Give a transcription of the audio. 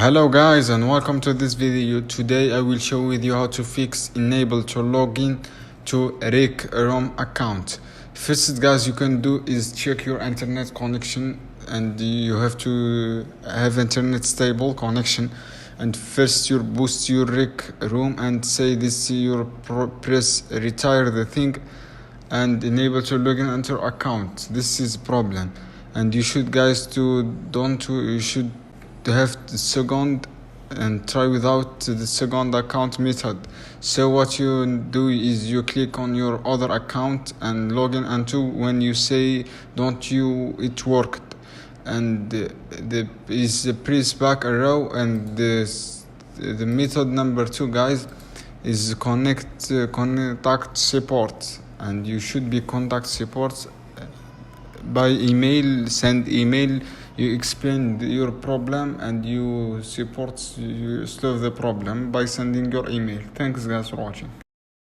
Hello guys and welcome to this video. Today I will show with you how to fix enable to login to RIC ROM account. First guys, you can do is check your internet connection, and you have to have internet stable connection. And first you boost your RIC ROM and say this your press retire the thing and enable to login into account. This is problem, and you should guys you should have the second and try without the second account method. So what you do is you click on your other account and login into. When you say don't you it worked, and the press back arrow, and the method number 2 guys is contact support, and you should be contact support by email. Send email, you explain your problem, and you solve the problem by sending your email. Thanks guys for watching.